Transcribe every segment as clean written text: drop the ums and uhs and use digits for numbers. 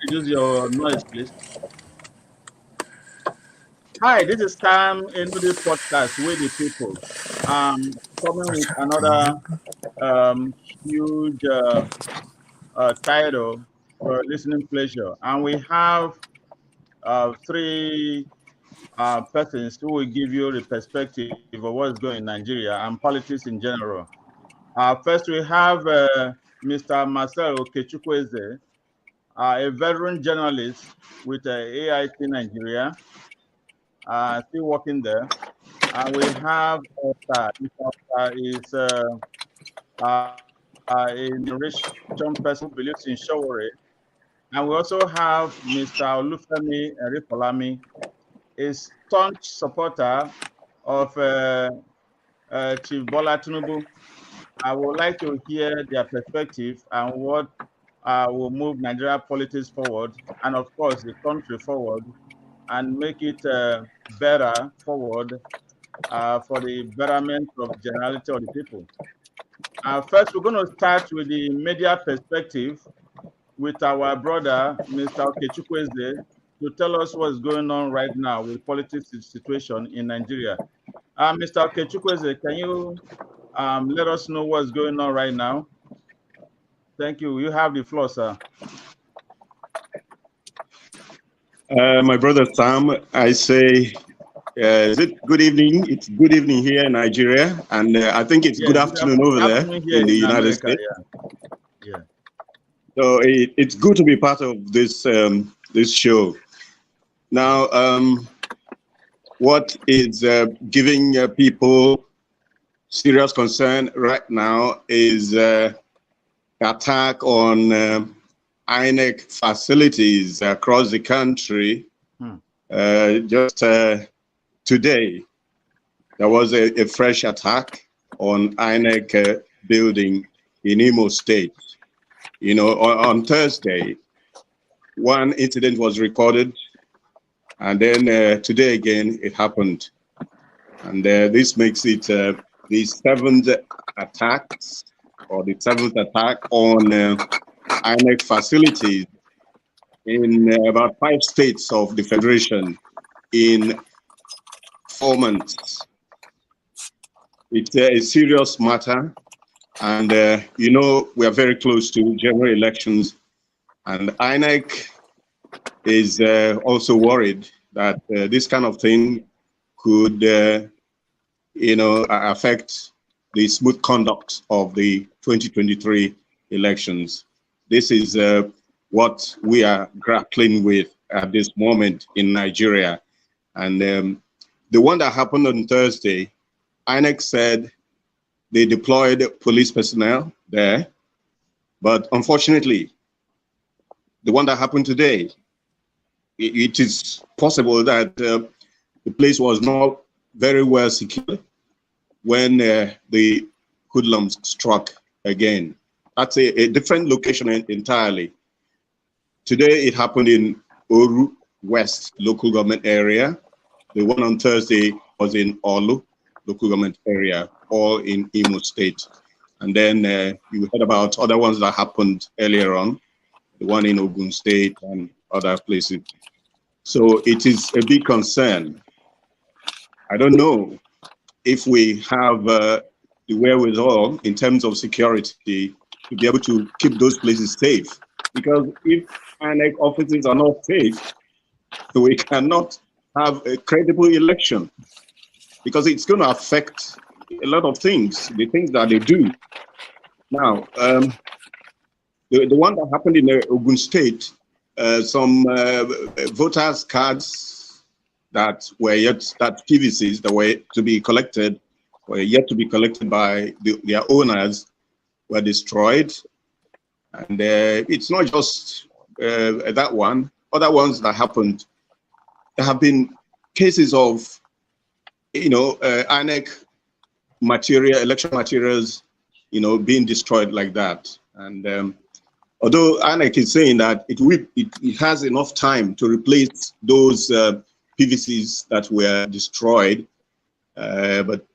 reduce your noise, please. Hi, this is Sam Enudy Podcast with the people. Coming with another um, huge title for listening pleasure, and we have three persons who will give you the perspective of what's going in Nigeria and politics in general. First, we have Mr. Marcel Okechukwueze, a veteran journalist with AIT Nigeria, still working there. And we have is a generation person who believes in chivalry. And we also have Mr. Olufemi Eripolami, a staunch supporter of Chief Bola Tinubu. I would like to hear their perspective and what will move Nigeria politics forward, and of course the country forward, and make it better forward for the betterment of generality of the people. First, we're going to start with the media perspective with our brother, Mr. Okechukwueze, to tell us what's going on right now with politics situation in Nigeria. Mr. Okechukwueze, can you let us know what's going on right now? Thank you. You have the floor, sir. My brother Sam, I say, is it good evening? It's good evening here in Nigeria, and I think it's good afternoon over there in the United States. Yeah. So it's good to be part of this this show. Now, what is giving people serious concern right now is attack on INEC facilities across the country. Just today, there was a fresh attack on INEC building in Imo State. You know, on Thursday, one incident was recorded, and then today again it happened. And this makes it the seventh attacks, or the seventh attack on INEC facilities in about 5 states of the Federation in 4 months. It's a serious matter, and you know, we are very close to general elections, and INEC is also worried that this kind of thing could you know, affect the smooth conduct of the 2023 elections. This is what we are grappling with at this moment in Nigeria. And the one that happened on Thursday, INEC said they deployed police personnel there. But unfortunately, the one that happened today, it is possible that the place was not very well secured when the hoodlums struck again. That's a different location entirely. Today it happened in Oru West local government area. The one on Thursday was in Olu local government area, all in Imo State. And then you heard about other ones that happened earlier on, the one in Ogun State and other places. So it is a big concern. I don't know if we have the wherewithal in terms of security to be able to keep those places safe. Because if INEC offices are not safe, we cannot have a credible election, because it's going to affect a lot of things, the things that they do. Now, the one that happened in Ogun State, some voters' cards that were yet, that PVCs that were to be collected, were yet to be collected by their owners, were destroyed. And it's not just that one, other ones that happened. There have been cases of, you know, INEC material, election materials, you know, being destroyed like that. And although INEC is saying that it has enough time to replace those PVCs that were destroyed, but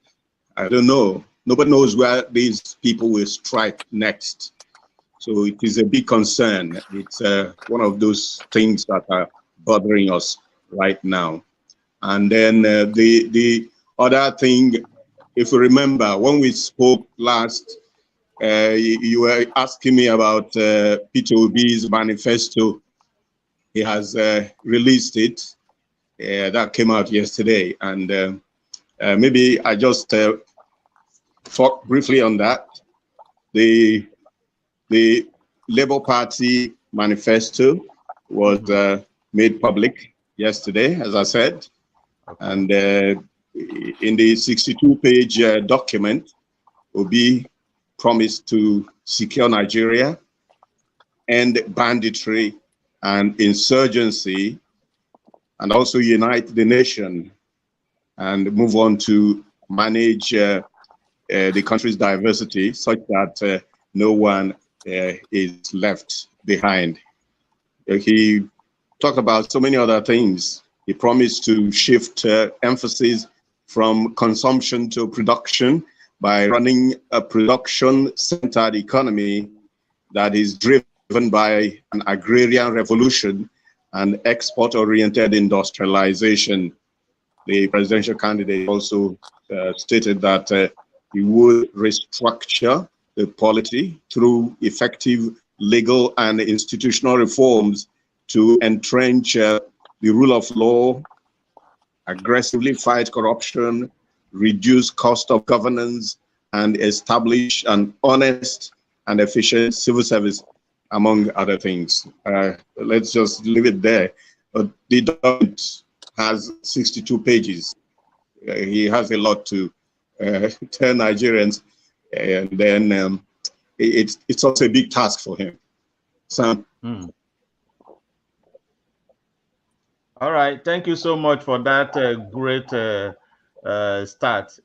I don't know. Nobody knows where these people will strike next. So it is a big concern. It's one of those things that are bothering us right now. And then the other thing, if you remember, when we spoke last, you were asking me about Peter Obi's manifesto. He has released it. That came out yesterday. And maybe I just talk briefly on that. The Labour Party manifesto was made public yesterday, as I said. Okay. And in the 62-page document, Obi promised to secure Nigeria, end banditry and insurgency, and also unite the nation and move on to manage the country's diversity such that no one is left behind. He talked about so many other things. He promised to shift emphasis from consumption to production by running a production-centered economy that is driven by an agrarian revolution and export-oriented industrialization. The presidential candidate also stated that he would restructure the polity through effective legal and institutional reforms to entrench the rule of law, aggressively fight corruption, reduce cost of governance, and establish an honest and efficient civil service, among other things. Let's just leave it there. The document has 62 pages. He has a lot to tell Nigerians, and then it's also a big task for him. Sam. All right, thank you so much for that great start,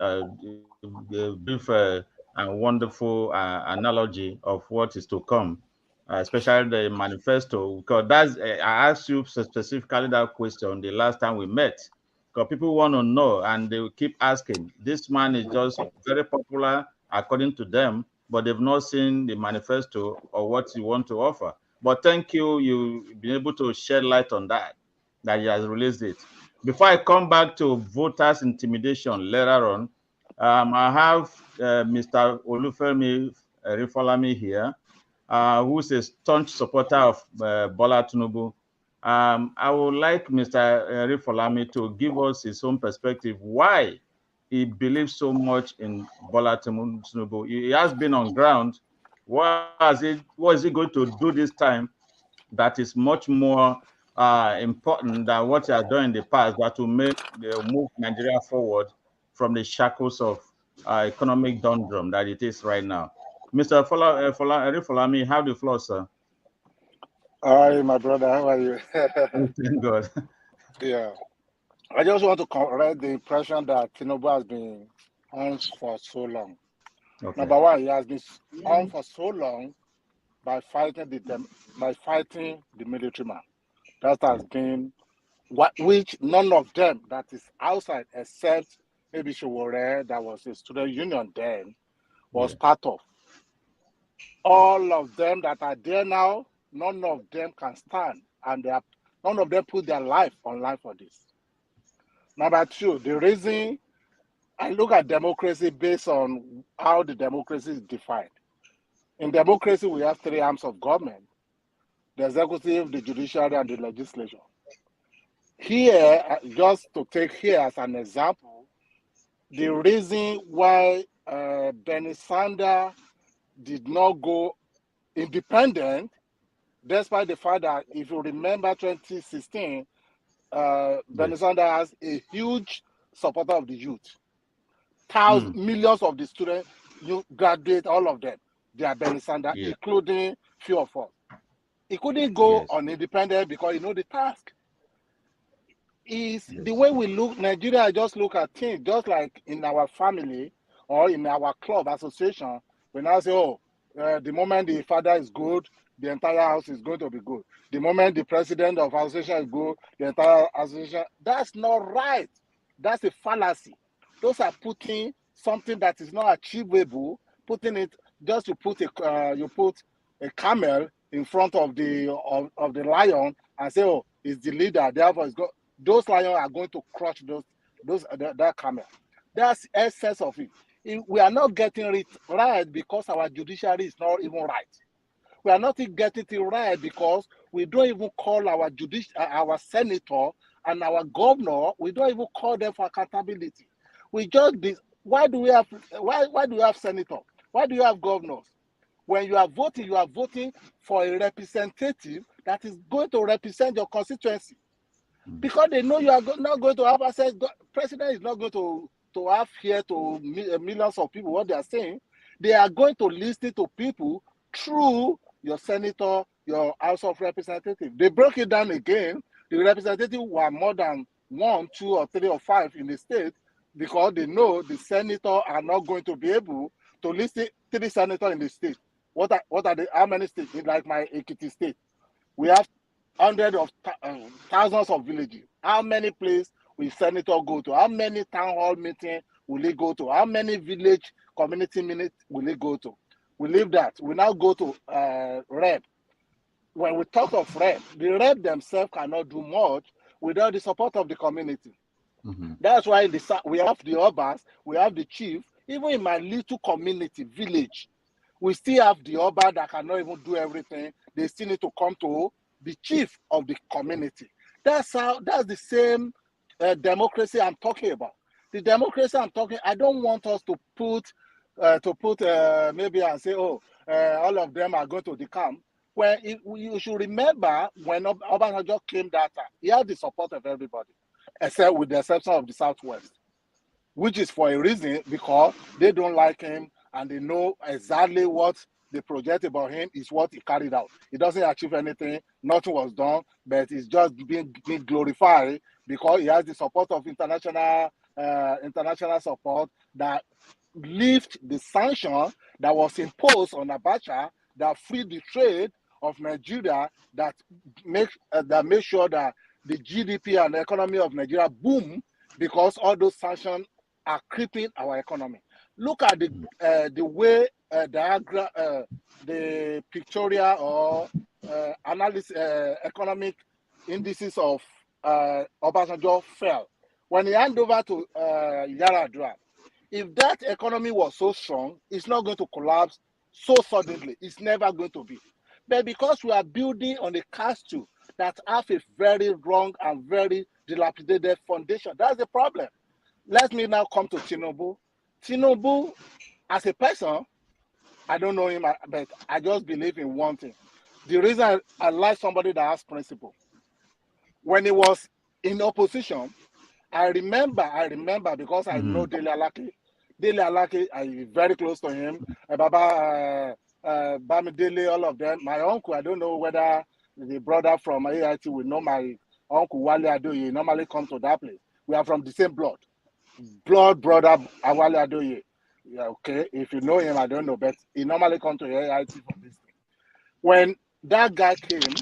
brief and wonderful analogy of what is to come, especially the manifesto. Because that's I asked you specifically that question the last time we met, because people want to know and they will keep asking. This man is just very popular according to them, but they've not seen the manifesto or what you want to offer. But thank you, you've been able to shed light on that he has released it. Before I come back to voters' intimidation later on, I have Mr. Olufemi Rifolami here, who's a staunch supporter of Bola Tinubu. I would like Mr. Rifolami to give us his own perspective, why he believes so much in Bola Tinubu. He has been on ground. What is he going to do this time that is much more important than what he has done in the past, but to move Nigeria forward from the shackles of economic doldrum that it is right now? Mr. Rifolami, have the floor, sir. Hi, my brother. How are you? Thank God. Yeah. I just want to correct the impression that Tinubu has been on for so long. Okay. Number one, he has been on for so long by fighting the military man. That has been which none of them that is outside, except maybe Showore, that was a student union then, was part of. All of them that are there now, none of them can stand, and none of them put their life on line for this. Number two, the reason I look at democracy based on how the democracy is defined. In democracy, we have three arms of government: the executive, the judiciary, and the legislature. Here, just to take here as an example, the reason why Bernie Sanders did not go independent, despite the fact that, if you remember 2016, Bernie Sanders has a huge supporter of the youth. Millions of the students, you graduate, all of them, they are Bernie Sanders, including few of us. He couldn't go on independent because the task is the way we look. Nigeria just look at things, just like in our family or in our club association. When I say, the moment the father is good, the entire house is going to be good. The moment the president of association is good, the entire association. That's not right. That's a fallacy. Those are putting something that is not achievable, putting it just to put a camel in front of the lion and say, oh, it's the leader, therefore those lions are going to crush that camel. That's the essence of it. We are not getting it right because our judiciary is not even right. We are not getting it right because we don't even call our our senator and our governor, we don't even call them for accountability. We just why do we have senator? Why do you have governors? When you are voting for a representative that is going to represent your constituency. Because they know you are not going to have access. President is not going to have here to millions of people what they are saying. They are going to listen to people through your senator, your House of Representatives. They broke it down again. The representatives were more than 1, 2, or 3, or 5 in the state because they know the senators are not going to be able to list 3 senators in the state. What are how many states? Like my Ekiti state, we have hundreds of thousands of villages. How many places will senator go to? How many town hall meetings will he go to? How many village community minutes will he go to? We leave that. We now go to rep. When we talk of rep, the rep themselves cannot do much without the support of the community. That's why we have the obas, we have the chief. Even in my little community, village, we still have the oba that cannot even do everything. They still need to come to the chief of the community. That's the same democracy I'm talking about. The democracy I'm talking, I don't want us to put maybe and say, oh, all of them are going to the camp. Well, you should remember when Obasanjo came that time, he had the support of everybody, except with the exception of the Southwest, which is for a reason, because they don't like him and they know exactly what the project about him is what he carried out. He doesn't achieve anything, nothing was done, but it's just being glorified because he has the support of international support that lift the sanction that was imposed on Abacha that freed the trade of Nigeria, that make sure that the GDP and the economy of Nigeria boom, because all those sanctions are crippling our economy. Look at the way the pictorial or analysis economic indices of Obasanjo fell when he handed over to Yar'Adua. If that economy was so strong, it's not going to collapse so suddenly. It's never going to be. But because we are building on a castle that have a very wrong and very dilapidated foundation, that's the problem. Let me now come to Tinubu. Tinubu, as a person, I don't know him, but I just believe in one thing. The reason I like somebody that has principle. When he was in opposition, I remember because I know Dele Alaki. Dele Alaki, I'm very close to him. Baba Bamidele, all of them. My uncle, I don't know whether the brother from AIT will know my uncle Wale Adoye. Normally come to that place. We are from the same blood brother Wale Adoye. Yeah, okay. If you know him, I don't know, but he normally come to AIT for this thing. When that guy came,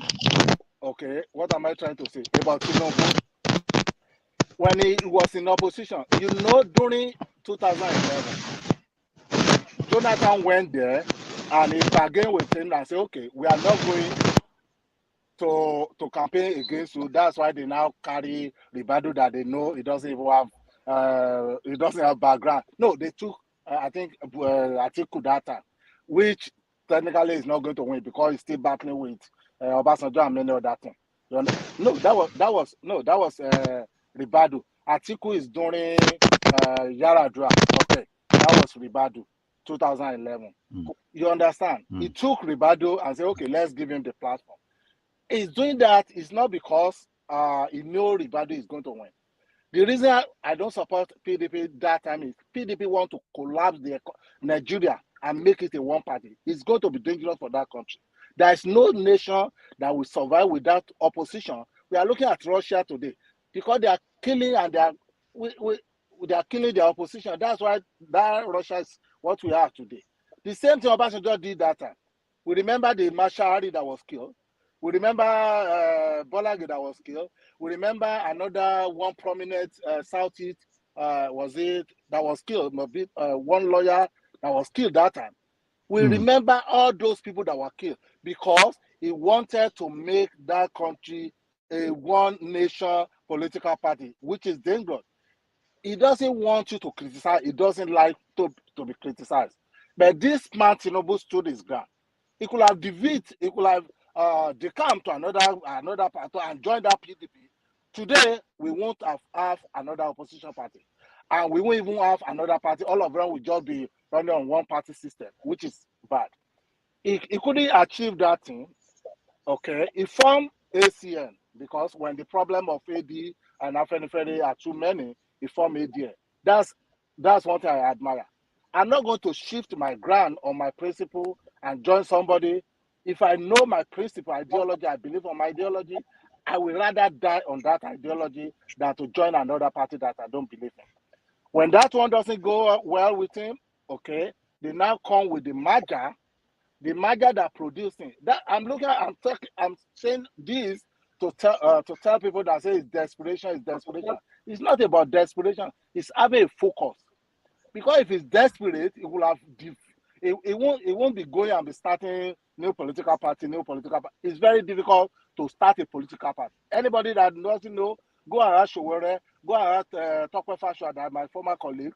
okay, what am I trying to say about Tinubu? When he was in opposition, you know, during 2011, Jonathan went there and he bargained with him and said, okay, we are not going to campaign against you. That's why they now carry Ribadu that they know he doesn't even have background. No, they took I think Atiku that time, which technically is not going to win because he's still battling with Obasanjo and many other things. No, that was Ribadu. Atiku is during Yar'Adua. Okay, that was Ribadu, 2011. You understand? He took Ribadu and said, okay, let's give him the platform. He's doing that is not because he knows Ribadu is going to win. The reason I don't support PDP that time is PDP want to collapse Nigeria and make it a one party. It's going to be dangerous for that country. There is no nation that will survive without opposition. We are looking at Russia today because they are killing and they are killing their opposition. That's why that Russia is what we are today. The same thing Obasanjo did that time. We remember the Mashari that was killed. We remember Bolagi that was killed. We remember another one prominent Southeast that was killed. One lawyer that was killed that time. We remember all those people that were killed because he wanted to make that country a one nation political party, which is dangerous. He doesn't want you to criticize. He doesn't like to be criticized. But this man, Tinubu, stood his ground. He could have decamped to another party and joined that PDP. Today, we won't have another opposition party. And we won't even have another party. All of them will just be running on one party system, which is bad. He couldn't achieve that thing. Okay. He formed ACN because when the problem of AD and Afenifere are too many, he formed ADN. That's one thing I admire. I'm not going to shift my ground on my principle and join somebody. If I know my principle, ideology, I believe on my ideology, I will rather die on that ideology than to join another party that I don't believe in. When that one doesn't go well with him, okay, they now come with the merger that producing. That I'm saying this to tell people that say it's desperation. It's not about desperation. It's having a focus. Because if it's desperate, it will have it won't be going and be starting new political party. It's very difficult to start a political party. Anybody that doesn't know, go and ask Showore, go and ask Tokwe Fashoda, my former colleague,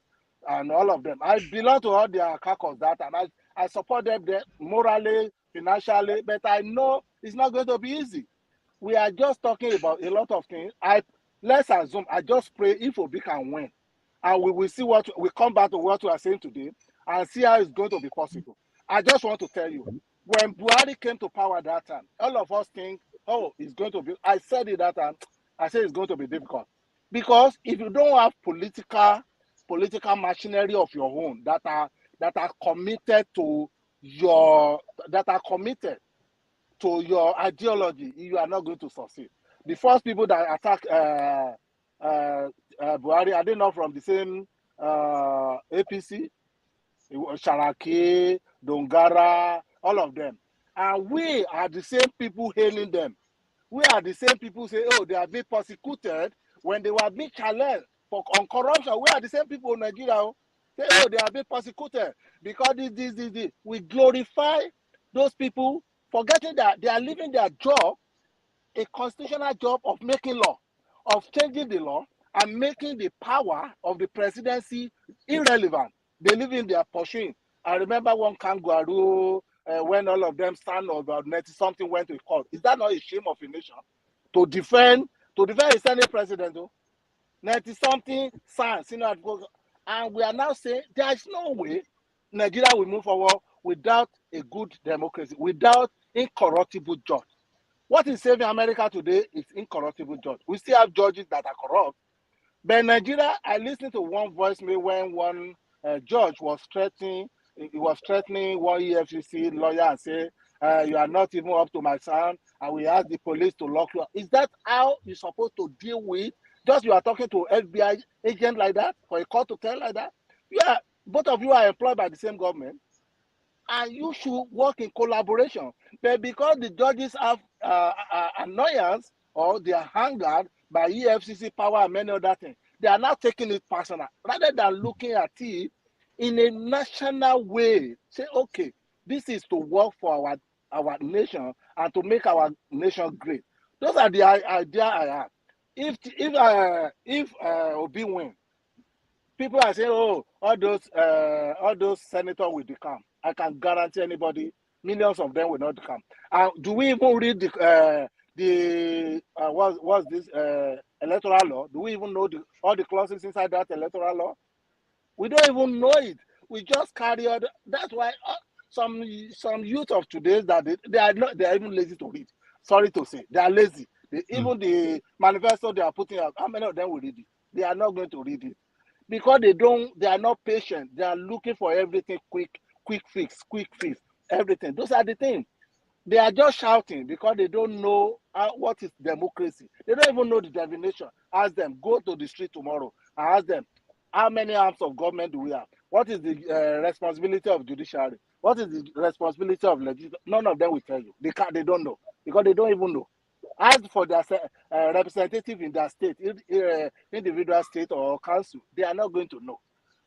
and all of them. I belong to all their caucus that, and I support them morally, financially, but I know it's not going to be easy. We are just talking about a lot of things. Let's assume, I just pray if Obi can win. And we will see we come back to what we are saying today and see how it's going to be possible. I just want to tell you, when Buhari came to power that time, all of us think, oh, it's going to be, I said it that time, I said it's going to be difficult. Because if you don't have political machinery of your own that are committed to your ideology, you are not going to succeed. The first people that attack Buhari, are they not from the same APC? Sharaki, Dongara, all of them. And we are the same people hailing them. We are the same people say, oh, they are being persecuted when they were being challenged on corruption. We are the same people in Nigeria. Say, oh, they are being persecuted because this. We glorify those people, forgetting that they are leaving their job, a constitutional job of making law, of changing the law, and making the power of the presidency irrelevant. They live in their pursuing. I remember one kangaroo when all of them stand about 90-something went to court. Is that not a shame of a nation to defend a Senate president? 90-something science, and we are now saying there is no way Nigeria will move forward without a good democracy, without incorruptible judge. What is saving America today is incorruptible judge. We still have judges that are corrupt. But in Nigeria, I listened to one voicemail when one judge was threatening one EFCC lawyer and say, you are not even up to my son, and we ask the police to lock you up. Is that how you're supposed to deal with? Just you are talking to FBI agent like that, for a court to tell like that? Yeah, both of you are employed by the same government, and you should work in collaboration. But because the judges have annoyance or they are angered by EFCC power and many other things, they are not taking it personal. Rather than looking at it in a national way, say, okay, this is to work for our nation and to make our nation great. Those are the idea I have. If Obi win, people are saying, oh, all those senators will decamp. I can guarantee anybody, millions of them will not decamp. Do we even read what's this electoral law? Do we even know all the clauses inside that electoral law? We don't even know it. We just carry on. That's why some youth of today they are even lazy to read. Sorry to say, they are lazy. Even the manifesto they are putting out, how many of them will read it? They are not going to read it because they are not patient. They are looking for everything quick fix, everything. Those are the things. They are just shouting because they don't know what is democracy. They don't even know the definition. Ask them, go to the street tomorrow and ask them, how many arms of government do we have? What is the responsibility of judiciary? What is the responsibility of legislature? None of them will tell you. They don't know because they don't even know. Ask for their representative in their state, individual state or council. They are not going to know.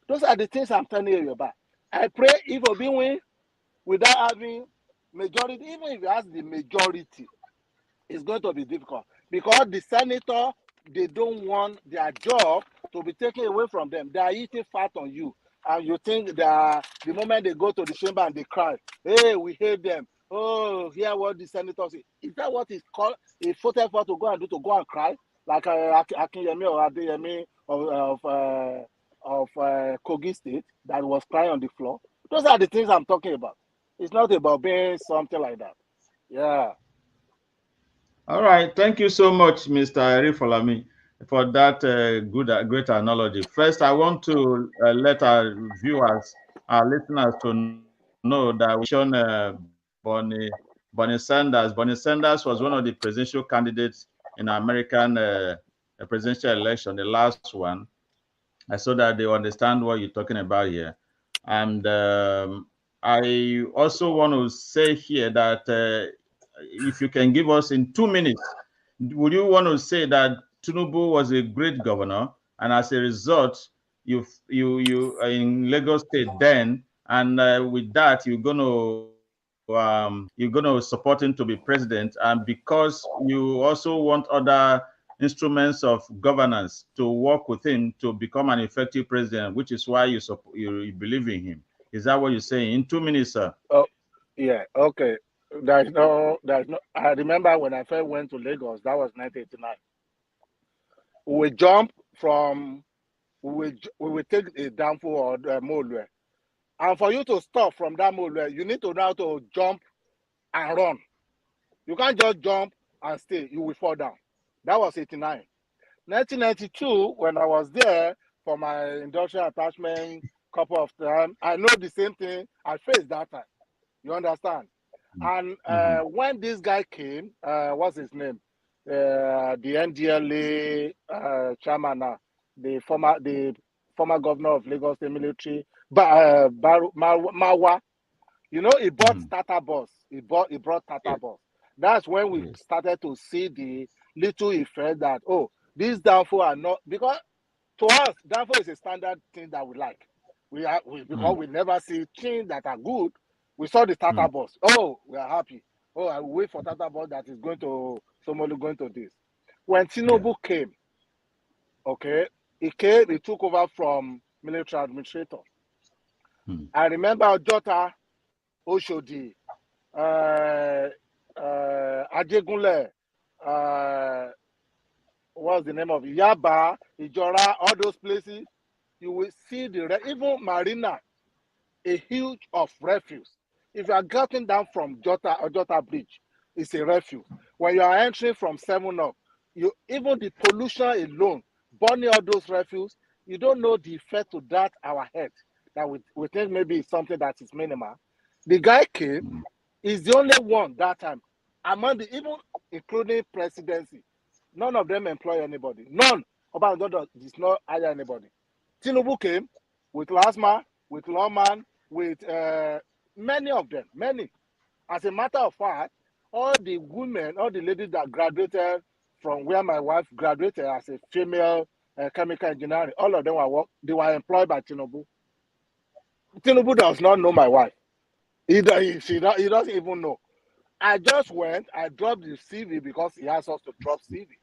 Those are the things I'm telling you about. I pray if Obi win, without having majority. Even if he has the majority, it's going to be difficult because the senator, they don't want their job to be taken away from them. They are eating fat on you. And you think that the moment they go to the chamber and they cry, hey, we hate them. Oh, hear what the senator say. Is that what is called a voted for to go and do, to go and cry? Like Akinyemi or Adeyemi of Kogi State that was crying on the floor. Those are the things I'm talking about. It's not about being something like that. Yeah. All right. Thank you so much, Mr. Erifolami, for that great analogy. First, I want to let our viewers, our listeners, to know that we shown Bernie Sanders. Bernie Sanders was one of the presidential candidates in American presidential election, the last one, so that they understand what you're talking about here. And I also want to say here that if you can give us in 2 minutes, would you want to say that Tinubu was a great governor, and as a result, you in Lagos State then, and with that you're gonna support him to be president, and because you also want other instruments of governance to work with him to become an effective president, which is why you believe in him. Is that what you're saying? In 2 minutes, sir. Oh, yeah. Okay. There's no. I remember when I first went to Lagos. That was 1989. We jump from. We will take a Danfo or Molue, and for you to stop from that Molue, you need to know how to jump and run. You can't just jump and stay. You will fall down. That was 89. 1992, when I was there for my industrial attachment couple of times, I know the same thing I faced that time. You understand? And when this guy came, what's his name? The NDLA chairman now, the former governor of Lagos State Military, Marwa. You know, he bought Tata Bus. He brought Tata Bus. That's when we started to see the little effect that, oh, these Danfo are not, because to us, Danfo is a standard thing that we like. Because we never see things that are good. We saw the Tata Bus. Oh, we are happy. Oh, I will wait for Tata Bus that is going to, somebody going to this. When Tinubu came, okay, he took over from military administrator. I remember Jota, Oshodi, Ajegunle, what's the name of it? Yaba, Ijora, all those places. You will see even Marina, a huge of refuse. If you are getting down from Jota Bridge, it's a refuse. When you are entering from 7-Up, even the pollution alone, burning all those refuse, you don't know the effect to that our head. That we think maybe it's something that is minimal. The guy came, is the only one that time, among even including presidency, none of them employ anybody. None. Obasanjo does not hire anybody. Tinubu came with Lasma, with Lawman, with many of them, many. As a matter of fact, all the women, all the ladies that graduated from where my wife graduated as a female chemical engineering, all of them they were employed by Tinubu. Tinubu does not know my wife. He doesn't even know. I just went, I dropped the CV because he asked us to drop CV.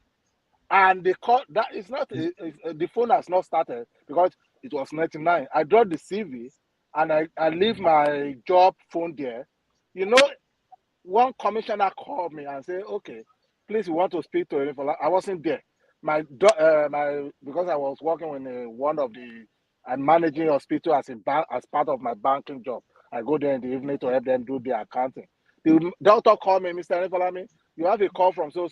And they called that it's not the phone has not started because it was 99. I dropped the CV and I leave my job phone there. You know, one commissioner called me and said, okay, please, we want to speak to him. I wasn't there. Because I was working in one of the, I'm managing hospital as part of my banking job. I go there in the evening to help them do their accounting. The doctor called me, Mr. Erifolami, you have a call from so.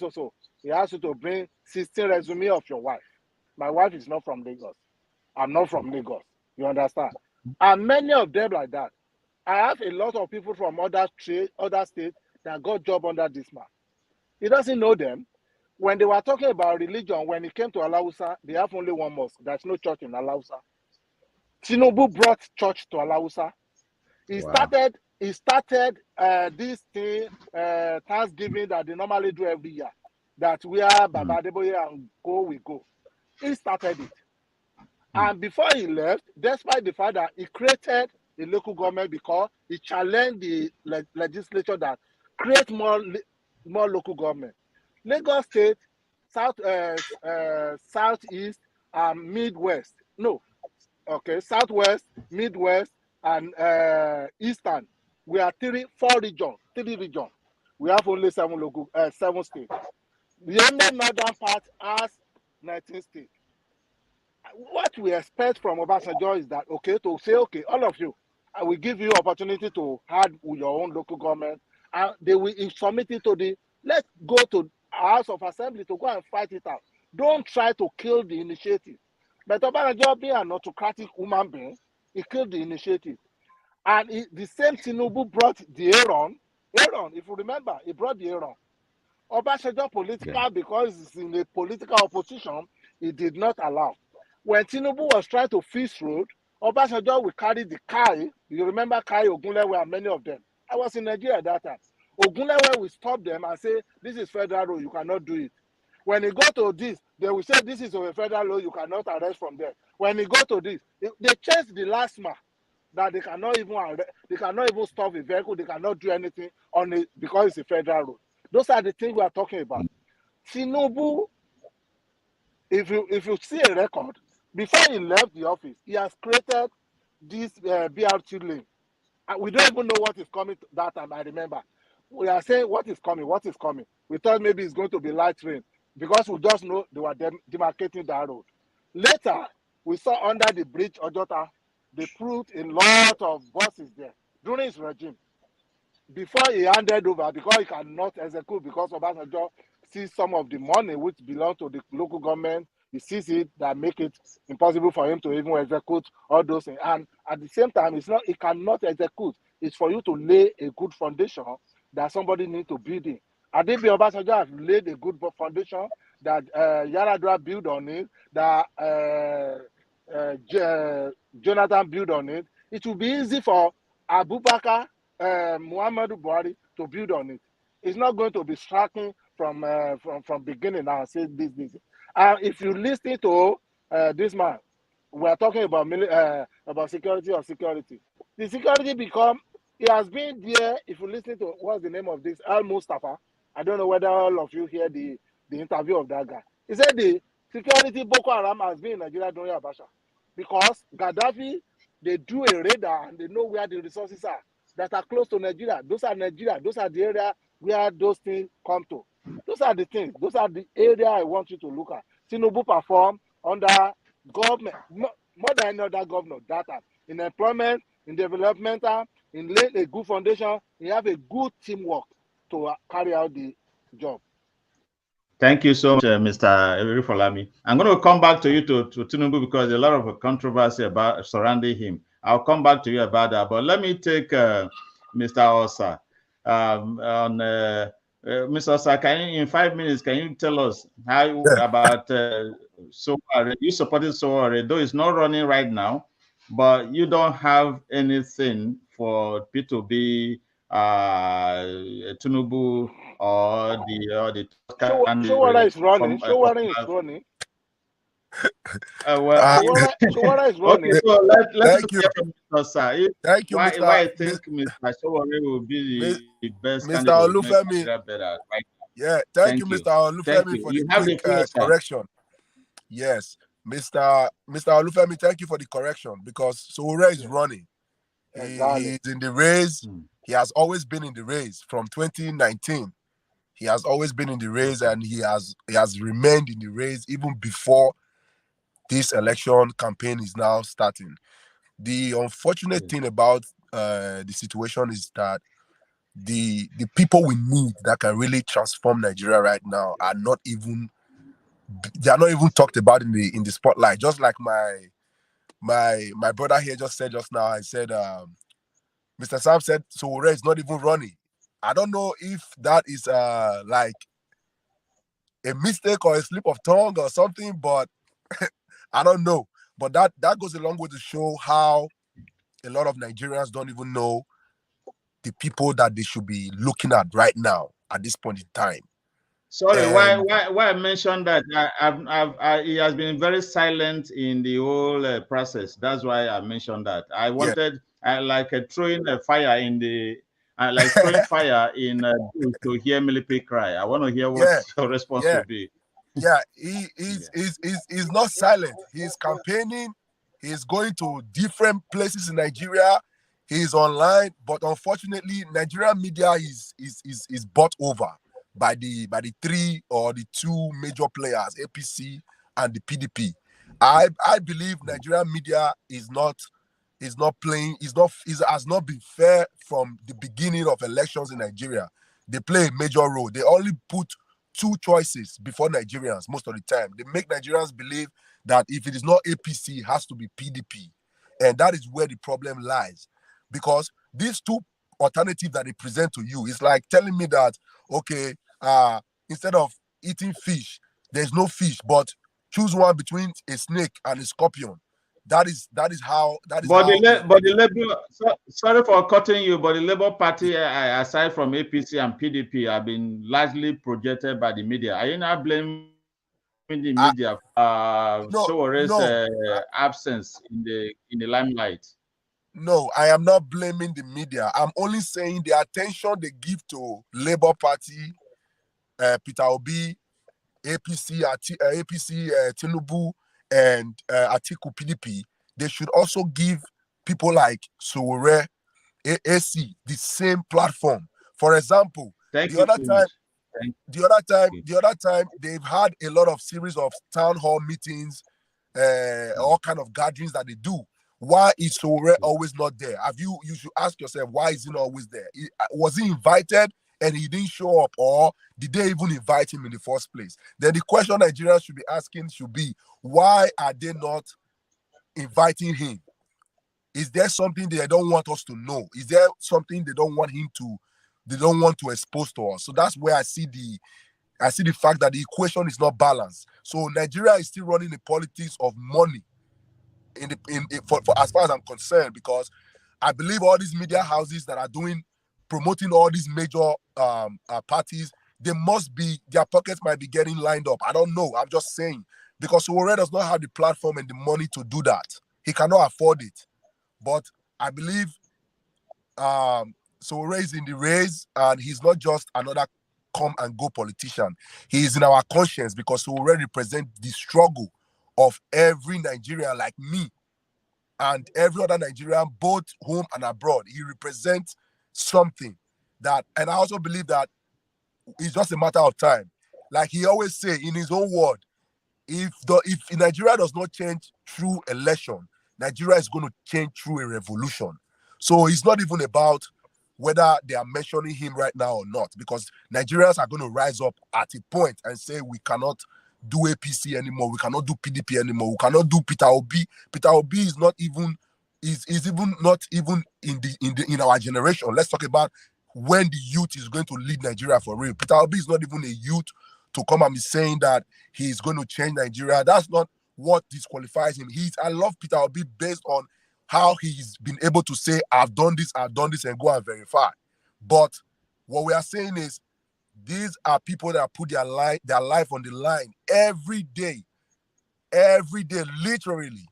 He asked you to bring 16 resume of your wife. My wife is not from Lagos. I'm not from Lagos. You understand? And many of them like that. I have a lot of people from other states that got job under this man. He doesn't know them. When they were talking about religion, when it came to Alausa, they have only one mosque. There's no church in Alausa. Tinubu brought church to Alausa. He started this thing, Thanksgiving that they normally do every year. That we are Baba Adeboye and we go. He started it. And before he left, despite the fact that he created a local government because he challenged the legislature that create more local government. Lagos State, Southeast, and Midwest. No, okay, Southwest, Midwest, and Eastern. We are three regions. We have only 7 states. The only northern part has 19 states. What we expect from Obasanjo is that, okay, to say, okay, all of you, I will give you opportunity to have your own local government, and they will submit it to the, let's go to House of Assembly to go and fight it out. Don't try to kill the initiative. But Obasanjo, being an autocratic human being, he killed the initiative. And the same Tinubu brought the Aaron, if you remember, he brought the Aaron. Obasanjo political, because he's in a political opposition, he did not allow. When Tinubu was trying to fix road, Obasanjo will carry the Kai. You remember Kai, Ogunlewe, and many of them. I was in Nigeria at that time. Ogunlewe will stop them and say, this is federal road, you cannot do it. When he go to this, they will say, this is a federal law, you cannot arrest from there. When he go to this, they changed the last mile that they cannot even stop a vehicle, they cannot do anything on it because it's a federal road. Those are the things we are talking about. Tinubu, if you see a record, before he left the office, he has created this BRT lane. We don't even know what is coming that time, I remember. We are saying, what is coming? We thought maybe it's going to be light rain because we just know they were demarcating that road. Later, we saw under the bridge, Ojota, they put a lot of buses there during his regime. Before he handed over, because he cannot execute, because Obasanjo sees some of the money which belongs to the local government, he sees it that make it impossible for him to even execute all those things. And at the same time, he cannot execute. It's for you to lay a good foundation that somebody needs to build in. Adebi Obasanjo has laid a good foundation that Yaradua built on it, that Jonathan built on it. It will be easy for Abubakar Muhammadu Buhari to build on it. It's not going to be striking from beginning now and say this. If you listen to this man, we are talking about security or security. The security he has been there. If you listen to what's the name of this, Al Mustafa, I don't know whether all of you hear the interview of that guy. He said the security Boko Haram has been in Nigeria during Abacha because Gaddafi, they do a radar and they know where the resources are that are close to Nigeria. Those are Nigeria. Those are the area where those things come to. Those are the things. Those are the area I want you to look at. Tinubu perform under government, more than any other governor that time. In employment, in developmental, in laying a good foundation, he have a good teamwork to carry out the job. Thank you so much, Mr. Erifolami. I'm going to come back to you to Tinubu because there's a lot of controversy surrounding him. I'll come back to you about that. But let me take Mr. Osa. Mr. Osa, in 5 minutes, can you tell us how about Sowore? You supported Sowore, though it's not running right now, but you don't have anything for P2B, Tinubu, or the Sowore is running. Sowore is running. Sowore is running. Okay, so let's hear from Mr. Osa. Thank you, why I think Mr. Sowore will be the best Mr. candidate Olufemi. better, right? Yeah, thank you, Mr. Olufemi, for the quick correction. Yes, Mr. Olufemi, thank you for the correction because Sowore is running. Exactly. He is in the race. He has always been in the race from 2019. He has always been in the race, and he has remained in the race even before this election campaign is now starting. The unfortunate thing about the situation is that the people we need that can really transform Nigeria right now are not even talked about in the spotlight. Just like my brother here just said just now, I said Mr. Sam said Sowore is not even running. I don't know if that is like a mistake or a slip of tongue or something, but I don't know. But that goes a long way to show how a lot of Nigerians don't even know the people that they should be looking at right now at this point in time. Sorry, why I mentioned that he has been very silent in the whole process. That's why I mentioned that. I like throwing a fire in the like throwing fire in to hear Milipi cry. I want to hear what your response will be. Yeah, he's not silent. He's campaigning. He's going to different places in Nigeria. He's online, but unfortunately, Nigerian media is bought over by the three or the two major players, APC and the PDP. I believe Nigerian media has not been fair from the beginning of elections in Nigeria. They play a major role. They only put two choices before Nigerians most of the time. They make Nigerians believe that if it is not APC, it has to be PDP. And that is where the problem lies. Because these two alternatives that they present to you, it's like telling me that, okay, instead of eating fish, there's no fish, but choose one between a snake and a scorpion. That is how. Sorry for cutting you, but the Labour Party, aside from APC and PDP, have been largely projected by the media. Are you not blaming the media for Showore's absence in the limelight? No, I am not blaming the media. I'm only saying the attention they give to Labour Party, Peter Obi, APC, Tinubu, and Atiku PDP, they should also give people like Sowore, AC, the same platform. For example, the other time they've had a lot of series of town hall meetings, all kind of gatherings that they do. Why is Sowore always not there? You should ask yourself, why is he not always there? Was he invited and he didn't show up, or did they even invite him in the first place? Then the question Nigerians should be asking should be, why are they not inviting him? Is there something they don't want us to know? Is there something they don't want to expose to us? So that's where I see the fact that the equation is not balanced. So Nigeria is still running the politics of money for as far as I'm concerned, because I believe all these media houses that are promoting all these major parties, their pockets might be getting lined up. I don't know. I'm just saying, because Sowore does not have the platform and the money to do that. He cannot afford it. But I believe Sowore is in the race, and he's not just another come and go politician. He is in our conscience, because Sowore represents the struggle of every Nigerian like me and every other Nigerian, both home and abroad. He represents something that, and I also believe that it's just a matter of time. Like he always say in his own word, if Nigeria does not change through election, Nigeria is going to change through a revolution. So it's not even about whether they are mentioning him right now or not, because Nigerians are going to rise up at a point and say we cannot do APC anymore, we cannot do PDP anymore, we cannot do Peter Obi. Peter Obi is not even in our generation. Let's talk about when the youth is going to lead Nigeria for real. Peter Obi is not even a youth to come and be saying that he's going to change Nigeria. That's not what disqualifies him. I love Peter Obi based on how he's been able to say, I've done this, and go and verify. But what we are saying is, these are people that put their life on the line every day, literally.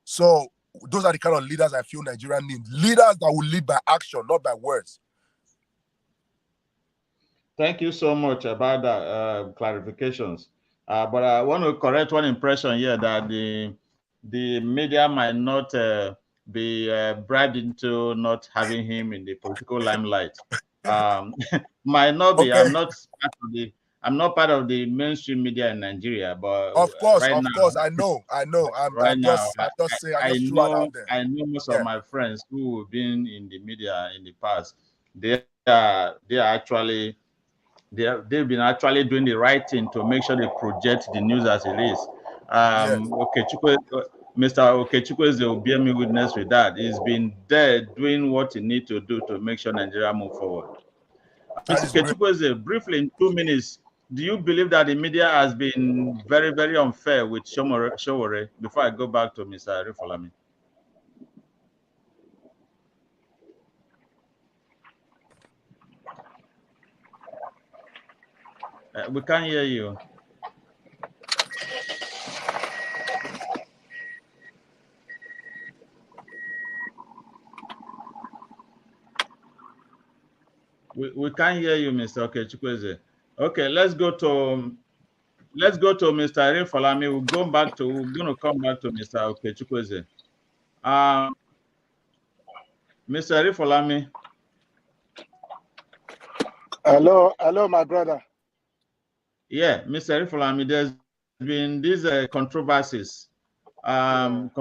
So those are the kind of leaders I feel Nigeria needs. Leaders that will lead by action, not by words. Thank you so much about that clarifications. But I want to correct one impression here that the media might not be bribed into not having him in the political limelight. Might not be. Okay. I'm not part of the mainstream media in Nigeria, but of course, I know. I know most of my friends who have been in the media in the past. They've been actually doing the right thing to make sure they project the news as it is. Mr. Okechukwu is the Obiemi witness with that. He's been there doing what he needs to do to make sure Nigeria move forward. Mr. Okechukwu, briefly in 2 minutes, do you believe that the media has been very, very unfair with Showoре? Before I go back to Mr. Arifolami. We can't hear you. We can't hear you, Mr. Okechukwu. Okay, let's go to Mr. Arifalami. We're going to come back to Mr. Okechukwu. Mr. Arifalami. Hello, my brother. Yeah, Mr. Arifalami, there's been these controversies surrounding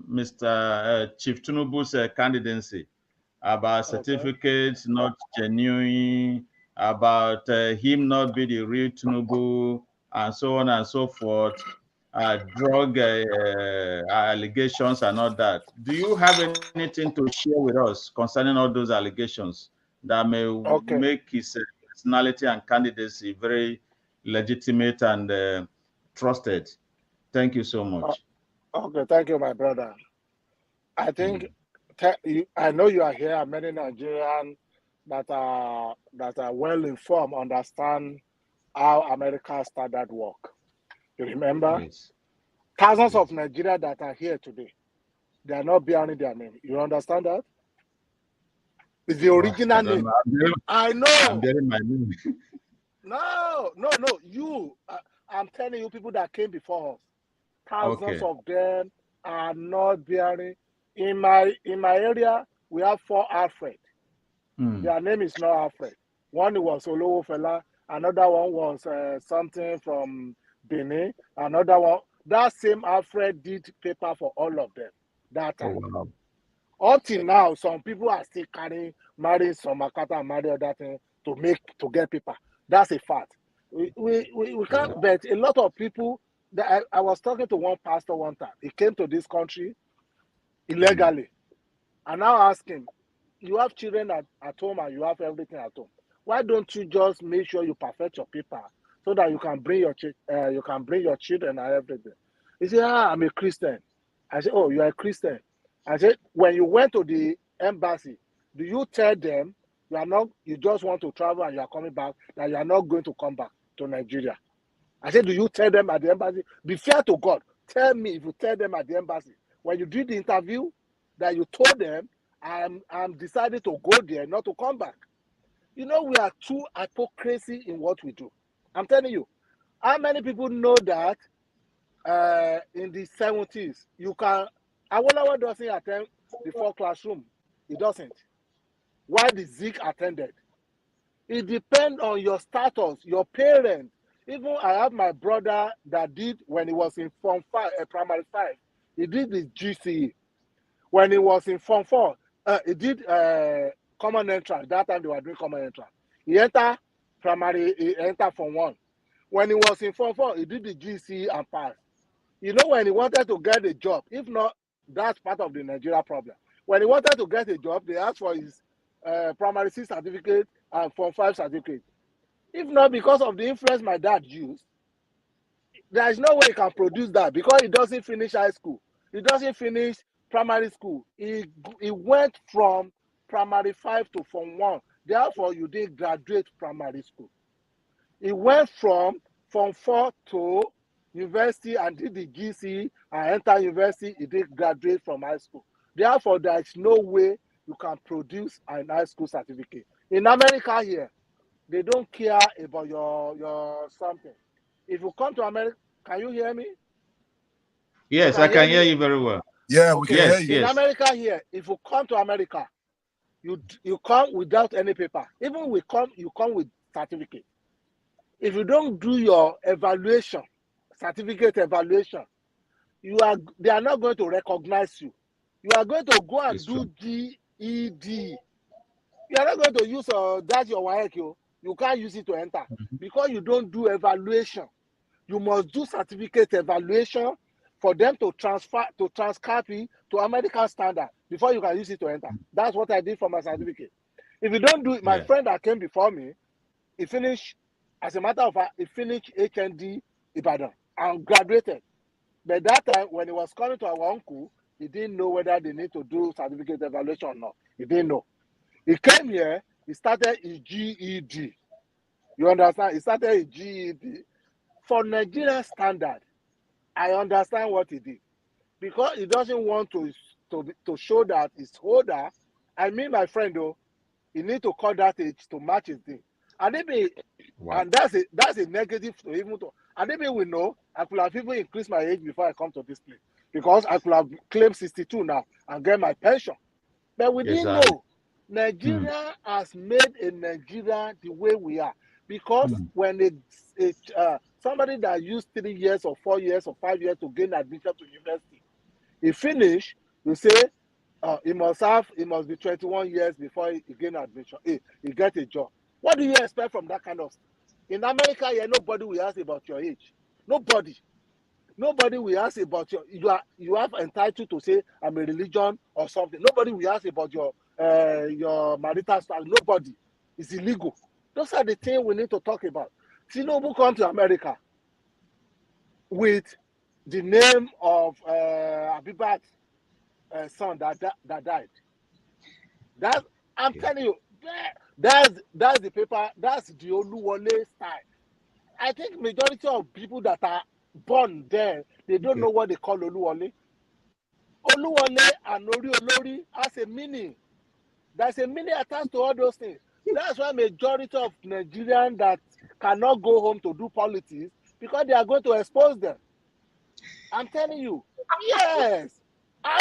Mr. Chief Tinubu's candidacy, about certificates not genuine, about him not be the real Tinubu, and so on and so forth, drug allegations and all that. Do you have anything to share with us concerning all those allegations that may make his personality and candidacy very legitimate and trusted? Thank you so much. Okay, thank you, my brother. I think I know you are here. Many Nigerians that are well informed understand how American standard work. You remember? Yes. Thousands of Nigerians that are here today, they are not bearing their name. You understand that? It's the original name. I know. I'm bearing my name. No. You, I'm telling you, people that came before us, thousands of them are not bearing. In my area, we have 4 Alfred. Their name is not Alfred. One was Olowo Fela. Another one was something from Benin. Another one. That same Alfred did paper for all of them that time. Wow. Up till now, some people are still marrying some Makata and marry other things to get paper. That's a fact. We can't, but a lot of people. I was talking to one pastor one time. He came to this country illegally. And now ask him, you have children at home and you have everything at home. Why don't you just make sure you perfect your paper so that you can bring your children and everything? He said, I'm a Christian. I said, oh, you are a Christian. I said, when you went to the embassy, do you tell them you just want to travel and you are coming back, that you are not going to come back to Nigeria? I said, do you tell them at the embassy? Be fair to God. Tell me if you tell them at the embassy, when you did the interview, that you told them, I'm decided to go there, not to come back. You know, we are too hypocrisy in what we do. I'm telling you. How many people know that in the 70s, Awolowo doesn't attend the 4 classroom. He doesn't. Why the Zik attended? It depends on your status, your parents. Even I have my brother that did, when he was in Form 5, Primary 5, he did the GCE. When he was in Form 4, he did common entrance. That time they were doing common entrance. He entered Form 1. When he was in Form 4, he did the GCE and passed. You know, when he wanted to get a job, if not, that's part of the Nigeria problem. When he wanted to get a job, they asked for his Primary 6 certificate and Form 5 certificate. If not, because of the influence my dad used, there is no way he can produce that, because he doesn't finish high school. He doesn't finish primary school. He went from Primary 5 to Form 1. Therefore, you didn't graduate primary school. He went from Form 4 to university and did the GCE and entered university. He didn't graduate from high school. Therefore, there is no way you can produce an high school certificate. In America here, they don't care about your something. If you come to America, can you hear me? Yes, I can hear you very well. Yeah, we can hear you. In America here, if you come to America, you come without any paper. Even you come with certificate. If you don't do your evaluation, certificate evaluation, they are not going to recognize you. You are going to go and do GED. You are not going to use that's your WAEC. You can't use it to enter because you don't do evaluation. You must do certificate evaluation for them to transcopy to American standard before you can use it to enter. That's what I did for my certificate. If you don't do it, my friend that came before me, he finished, as a matter of fact, he finished HND Ibadan and graduated. But that time, when he was coming to our uncle, he didn't know whether they need to do certificate evaluation or not. He didn't know. He came here, he started his GED. You understand? He started his GED. For Nigerian standard, I understand what he did. Because he doesn't want to to show that he's older. I mean, my friend, though, he need to cut that age to match his thing. And and that's a negative to even to. And maybe we know I could have even increased my age before I come to this place, because I could have claimed 62 now and get my pension. But we didn't know. Nigeria has made a Nigeria the way we are, because when somebody that used 3 years or 4 years or 5 years to gain admission to university, he finish, you say he must be 21 years before he gain admission. He get a job. What do you expect from that kind of? In America, nobody will ask about your age. Nobody will ask about you have entitled to say I'm a religion or something. Nobody will ask about your marital status. Nobody. It's illegal. Those are the things we need to talk about. Tinubu come to America with the name of Abibat's son that died. That I'm telling you, that's the paper. That's the Oluwole style. I think majority of people that are born there, they don't know what they call Oluwole. Oluwole and Olori has a meaning. There's a meaning attached to all those things. That's why majority of Nigerians that cannot go home to do politics, because they are going to expose them. I'm telling you, yes. How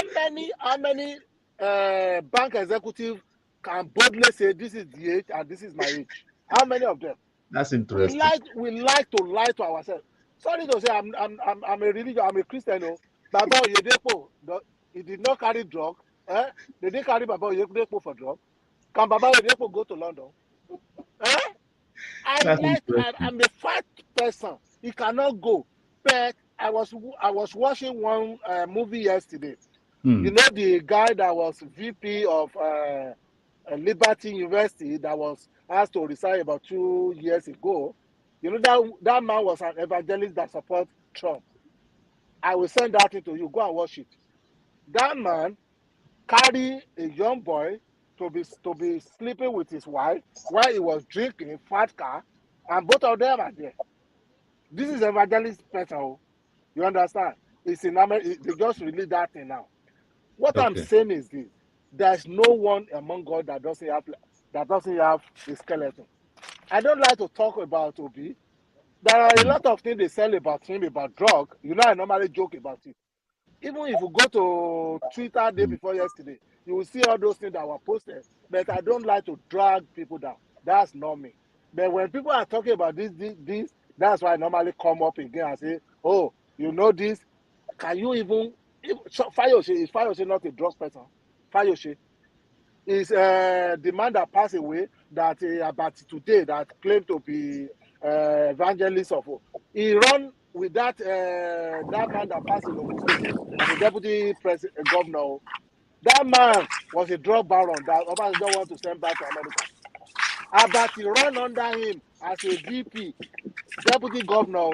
many bank executives can boldly say this is the age and this is my age? How many of them? That's interesting. We like to lie to ourselves. Sorry to say, I'm a religious, I'm a Christian. No, Baba Oyedepo, he did not carry drug. They didn't carry Baba Oyedepo for drug. Can Baba Oyedepo go to London? I'm a fat person. He cannot go. But I was watching one movie yesterday. You know, the guy that was VP of Liberty University that was asked to resign about 2 years ago. You know, that man was an evangelist that supports Trump. I will send that to you. Go and watch it. That man carried a young boy to be sleeping with his wife while he was drinking fat car, and both of them are there. This is evangelist person. You understand? It's in America. They just released that thing now. What I'm saying is this: there's no one among God that doesn't have a skeleton. I don't like to talk about Obi. There are a lot of things they sell about him, about drug. You know, I normally joke about it. Even if you go to Twitter day before yesterday, you will see all those things that were posted. But I don't like to drag people down. That's not me. But when people are talking about this, that's why I normally come up again and say, oh, you know this? Can you even... Fayose, is Fayose not a drug person? Fayose is the man that passed away that about today that claimed to be evangelist of. He run with that man that passed away, the deputy president governor. That man was a drug baron that Obama don't want to send back to America. But he ran under him as a VP, deputy governor.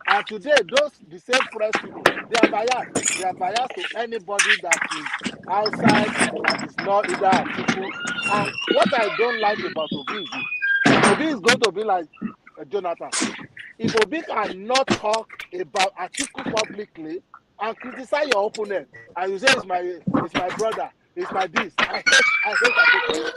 And today, the same press people, they are biased. They are biased to anybody that is outside, that is not either Atiku. And what I don't like about Obi is going to be like Jonathan. If Obi cannot talk about Atiku publicly and criticize your opponent, and you say it's my brother, it's my this, I hate Atiku.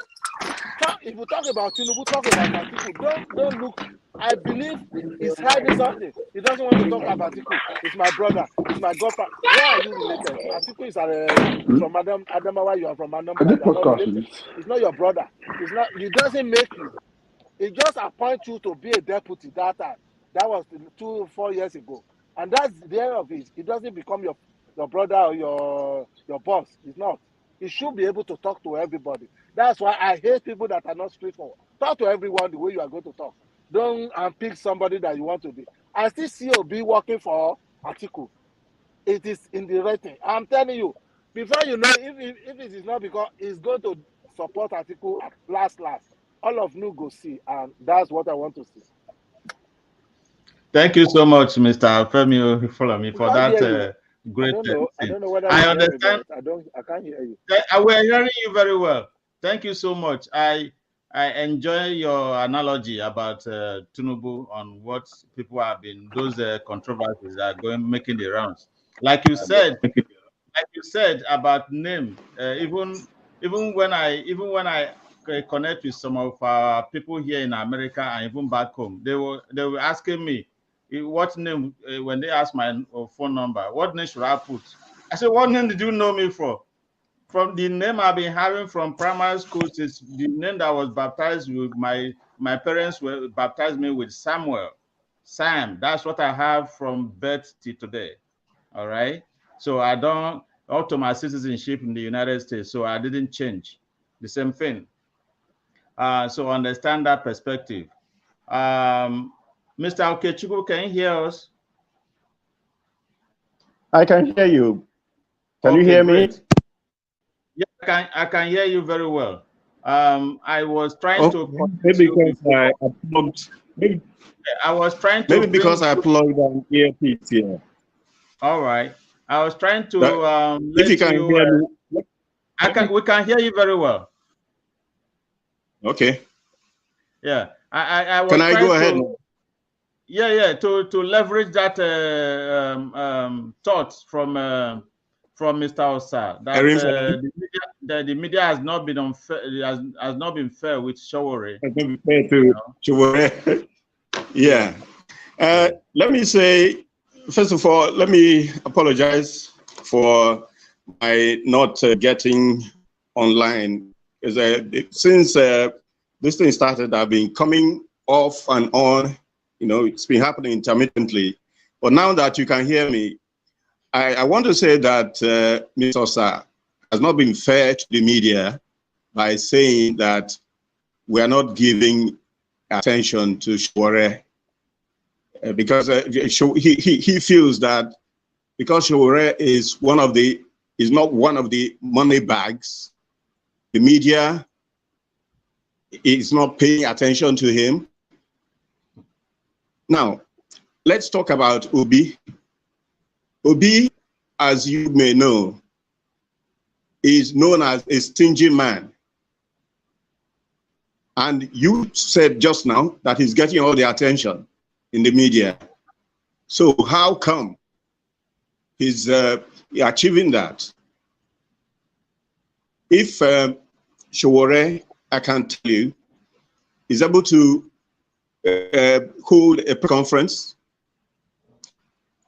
If you talk about Tinubu, talk about Atiku. Don't look. I believe he's hiding something. He doesn't want to talk about Atiku. It's my brother. It's my godfather. Where are you related? Atiku is from Adamawa. You are from Adamawa. It's not your brother. It's not. It doesn't make you. It just appoints you to be a deputy that time. That was 4 years ago, and that's the end of it. It doesn't become your brother or your boss. It's not. He should be able to talk to everybody. That's why I hate people that are not straightforward. Talk to everyone the way you are going to talk. Don't pick somebody that you want to be. I still see Obi working for Atiku. It is in the rating. I'm telling you, before you know, if it is not because he's going to support Atiku last, all of you go see, and that's what I want to see. Thank you so much, Mr. Femi Olufemi, for that great thing. I don't know whether I understand. I can't hear you. We're hearing you very well. Thank you so much. I enjoy your analogy about Tinubu on what people have been, those controversies are making the rounds. Like you said, like you said about name, even when I connect with some of our people here in America and even back home, they were asking me what name when they asked my phone number, what name should I put? I said, what name did you know me for? From the name I've been having from primary school, is the name that was baptized with my parents were baptized me with Samuel. Sam, that's what I have from birth to today. All right. So I don't alter my citizenship in the United States. So I didn't change. The same thing. So understand that perspective. Mr. Okechukwu, can you hear us? I can hear you. Can you hear me? Yeah, I can hear you very well. I was trying to maybe because I plugged. Maybe I was trying to. Maybe because I plugged an earpiece here. All right. I was trying to. If you can hear me, we can hear you very well. Okay. Yeah. I was can I go ahead? Yeah. To leverage that thoughts from Mr. Osa that the media has not been unfair, has not been fair with Sowore. Has not been fair to Sowore. Yeah. Let me say, first of all, let me apologize for my not getting online. Since this thing started, I've been coming off and on. You know, it's been happening intermittently. But now that you can hear me, I want to say that Mr. Osa has not been fair to the media by saying that we are not giving attention to Sowore because he feels that because Sowore is not one of the money bags, the media is not paying attention to him. Now, let's talk about Obi. Obi, as you may know, is known as a stingy man. And you said just now that he's getting all the attention in the media. So how come he's achieving that? If Sowore, I can tell you, is able to hold a conference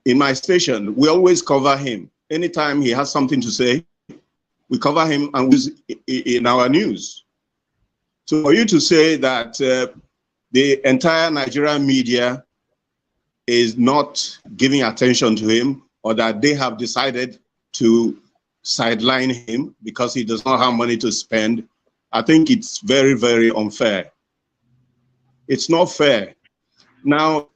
in my station, we always cover him. Anytime he has something to say, we cover him and use in our news. So for you to say that the entire Nigerian media is not giving attention to him, or that they have decided to sideline him because he does not have money to spend, I think it's very, very unfair. It's not fair. Now,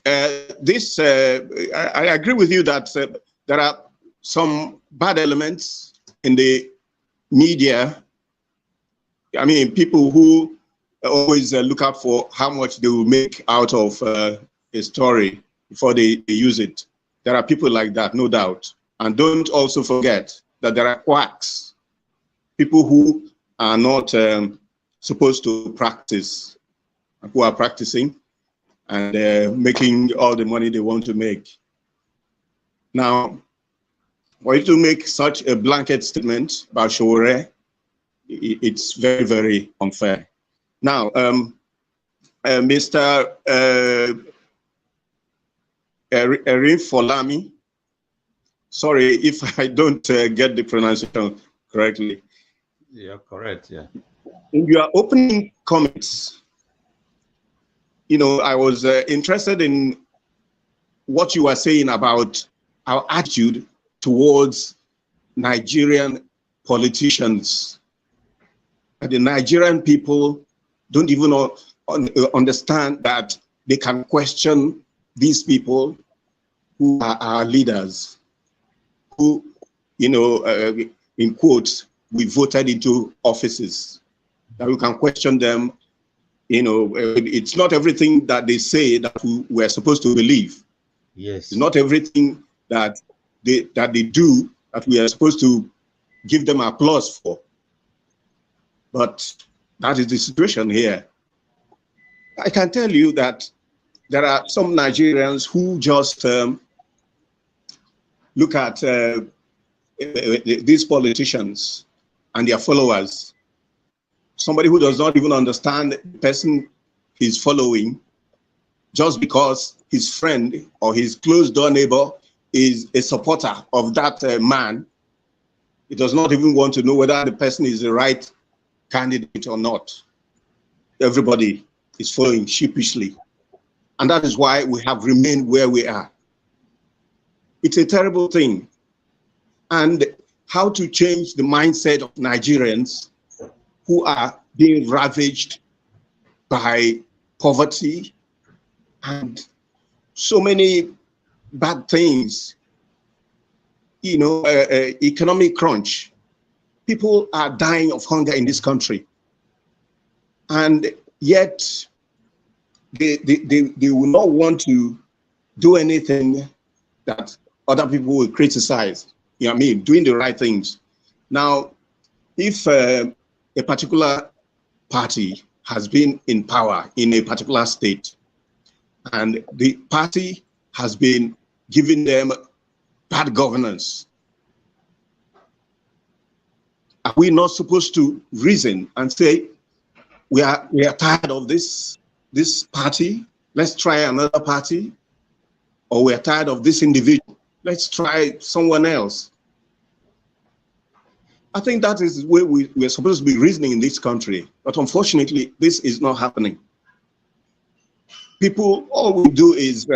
I agree with you that there are some bad elements in the media. I mean, people who always look out for how much they will make out of a story before they use it. There are people like that, no doubt. And don't also forget that there are quacks, people who are not supposed to practice, who are practicing and making all the money they want to make. Now, for you to make such a blanket statement about Sowore, it's very, very unfair. Now, Mr. Erinfolami, sorry if I don't get the pronunciation correctly. Yeah, correct, yeah. In your opening comments, you know, I was interested in what you were saying about our attitude towards Nigerian politicians. The Nigerian people don't even understand that they can question these people who are our leaders, who, you know, in quotes, we voted into offices, that we can question them. You know, it's not everything that they say that we're supposed to believe. Yes. It's not everything that they do that we are supposed to give them applause for. But that is the situation here. I can tell you that there are some Nigerians who just look at these politicians and their followers, somebody who does not even understand the person he's following, just because his friend or his closed-door neighbor is a supporter of that man, he does not even want to know whether the person is the right candidate or not. Everybody is following sheepishly. And that is why we have remained where we are. It's a terrible thing. And how to change the mindset of Nigerians who are being ravaged by poverty and so many bad things, you know, economic crunch. People are dying of hunger in this country. And yet they will not want to do anything that other people will criticize. You know what I mean? Doing the right things. Now, if a particular party has been in power in a particular state, and the party has been giving them bad governance, are we not supposed to reason and say, we are tired of this party, let's try another party? Or we are tired of this individual, let's try someone else? I think that is where we're supposed to be reasoning in this country. But unfortunately, this is not happening. People, all we do is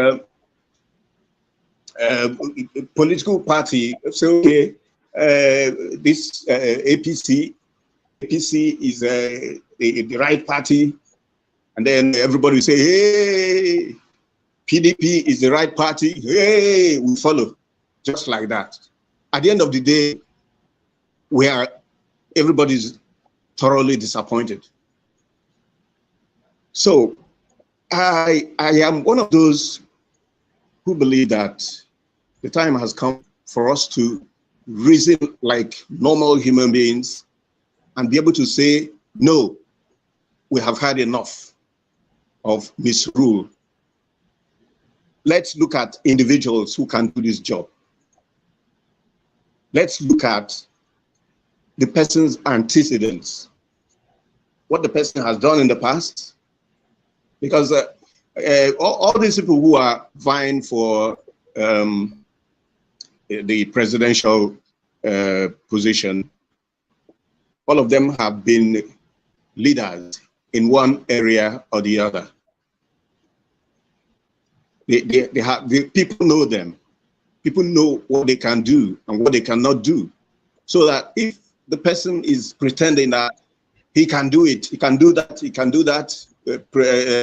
political party say, okay, this APC is the right party. And then everybody will say, hey, PDP is the right party. Hey, we follow. Just like that. At the end of the day, everybody's thoroughly disappointed. So I am one of those who believe that the time has come for us to reason like normal human beings and be able to say, no, we have had enough of misrule. Let's look at individuals who can do this job. Let's look at the person's antecedents, what the person has done in the past, because all these people who are vying for the presidential position, all of them have been leaders in one area or the other. The people know them. People know what they can do and what they cannot do. So that if the person is pretending that he can do it, he can do that, he can do that,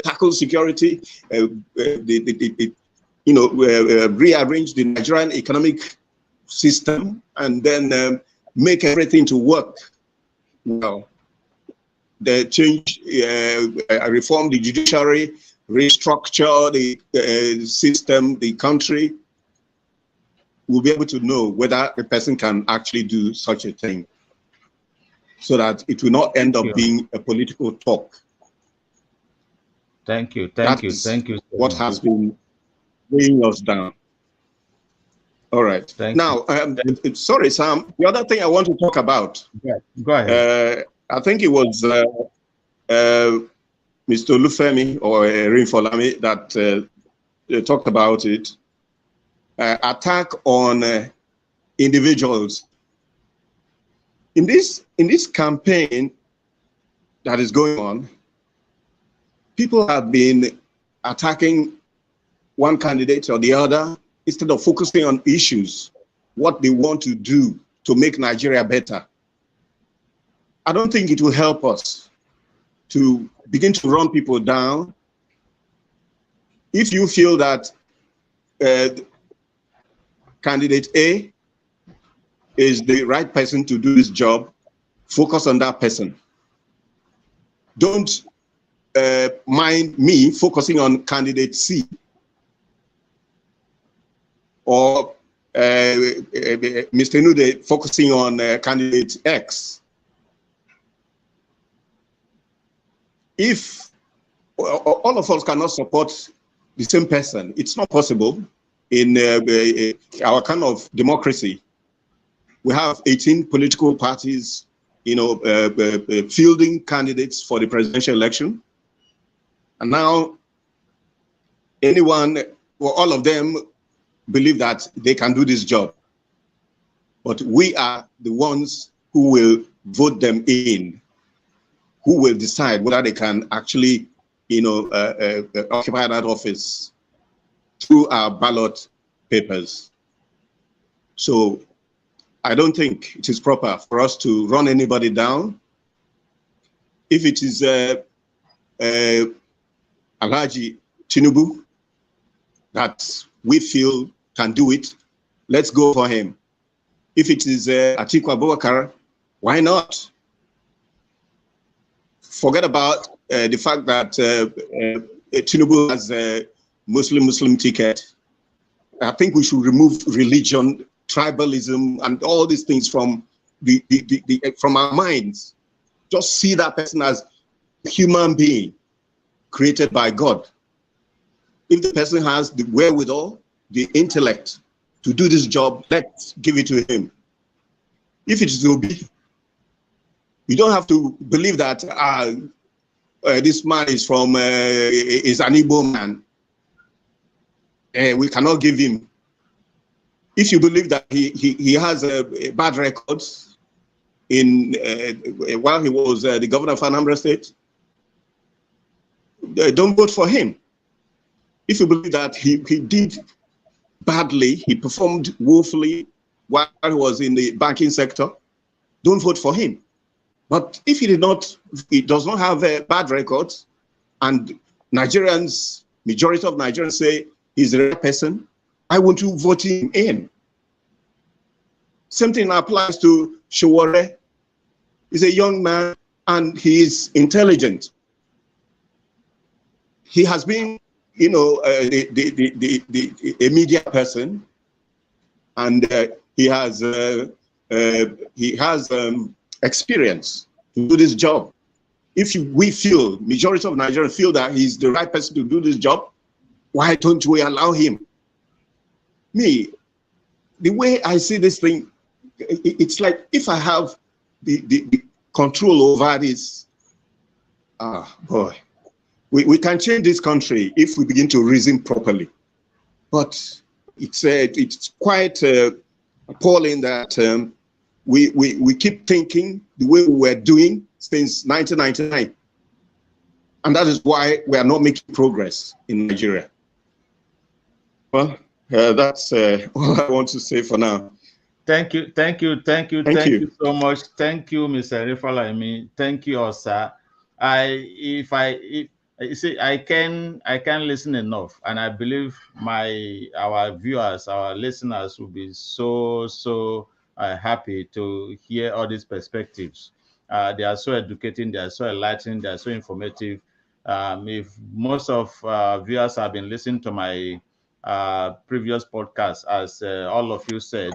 tackle security, rearrange the Nigerian economic system, and then make everything to work. Well, they change, reform the judiciary, restructure the system, the country. We'll be able to know whether the person can actually do such a thing, so that it will not end up being a political talk. Thank you. What has been weighing us down. All right. Now, sorry, Sam. The other thing I want to talk about. Yeah, go ahead. I think it was Mr. Olufemi or Rinfolami that talked about it. Attack on individuals. In this campaign that is going on, people have been attacking one candidate or the other instead of focusing on issues, what they want to do to make Nigeria better. I don't think it will help us to begin to run people down. If you feel that candidate A is the right person to do this job, focus on that person. Don't mind me focusing on candidate C or Mr. Nude focusing on candidate X. If all of us cannot support the same person, it's not possible in our kind of democracy. we have 18 political parties, fielding candidates for the presidential election. And now all of them believe that they can do this job. But we are the ones who will vote them in, who will decide whether they can actually, occupy that office through our ballot papers. So I don't think it is proper for us to run anybody down. If it is Alhaji Tinubu that we feel can do it, let's go for him. If it is Atiku Abubakar, why not? Forget about the fact that Tinubu has a Muslim ticket. I think we should remove religion, tribalism, and all these things from from our minds. Just see that person as a human being created by God. If the person has the wherewithal, the intellect to do this job, let's give it to him. If it is Obi, you don't have to believe that this man is from is an Igbo man. We cannot give him. If you believe that he has a bad records in while he was the governor of Anambra State, don't vote for him. If you believe that he did badly, he performed woefully while he was in the banking sector, don't vote for him. But if he does not have a bad record, and Nigerians, majority of Nigerians say he's the right person, I want to vote him in. Same thing applies to Sowore. He's a young man and he is intelligent. He has been, a media person, and he has experience to do this job. If we feel, majority of Nigerians feel that he's the right person to do this job, why don't we allow him? Me, the way I see this thing, it's like if I have the control over this, boy, we can change this country if we begin to reason properly. But it's quite appalling that we keep thinking the way we were doing since 1999. And that is why we are not making progress in Nigeria. Well, that's all I want to say for now. Thank you so much. Thank you, Mr. Arifalami. Thank you, sir. I can listen enough, and I believe our viewers, our listeners will be so happy to hear all these perspectives. They are so educating, they are so enlightening, they are so informative. If most of viewers have been listening to my previous podcast, as all of you said,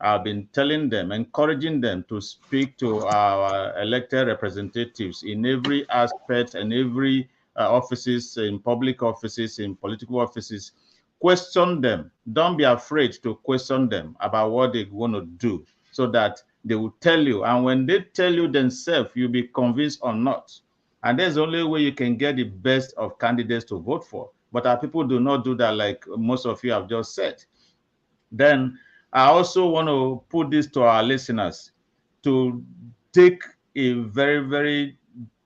I've been telling them, encouraging them to speak to our elected representatives in every aspect and every offices, in public offices, in political offices. Question them. Don't be afraid to question them about what they want to do, so that they will tell you. And when they tell you themselves, you'll be convinced or not. And there's the only way you can get the best of candidates to vote for. But our people do not do that, like most of you have just said. Then I also want to put this to our listeners to take a very, very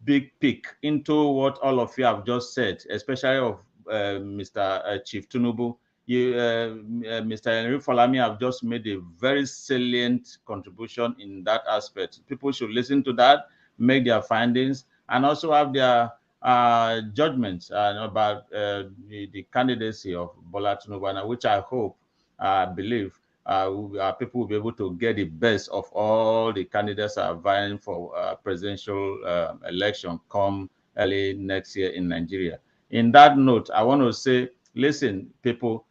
big peek into what all of you have just said, especially of Mr. Chief Tinubu. Mr. Arifalami have just made a very salient contribution in that aspect. People should listen to that, make their findings, and also have their judgments about the candidacy of Bola Tinubu, which I hope, believe, people will be able to get the best of all the candidates that are vying for presidential election come early next year in Nigeria. In that note, I want to say, listen, people,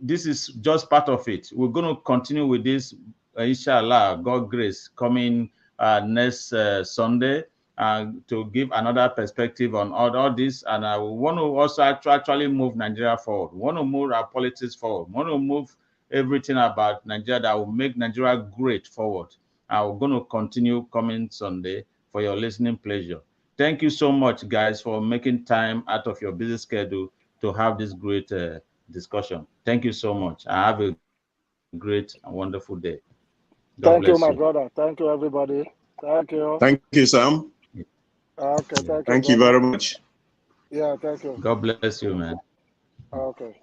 this is just part of it. We're going to continue with this, inshallah, God grace, coming next Sunday to give another perspective on all this. And I want to also actually move Nigeria forward. We want to move our politics forward. We want to move everything about Nigeria that will make Nigeria great forward. I'm going to continue coming Sunday for your listening pleasure. Thank you so much, guys, for making time out of your busy schedule to have this great discussion. Thank you so much. I have a great and wonderful day. God bless you, my brother. Thank you, everybody. Thank you. Thank you, Sam. Okay, thank you. Thank you very much. Yeah, thank you. God bless you, man. Okay.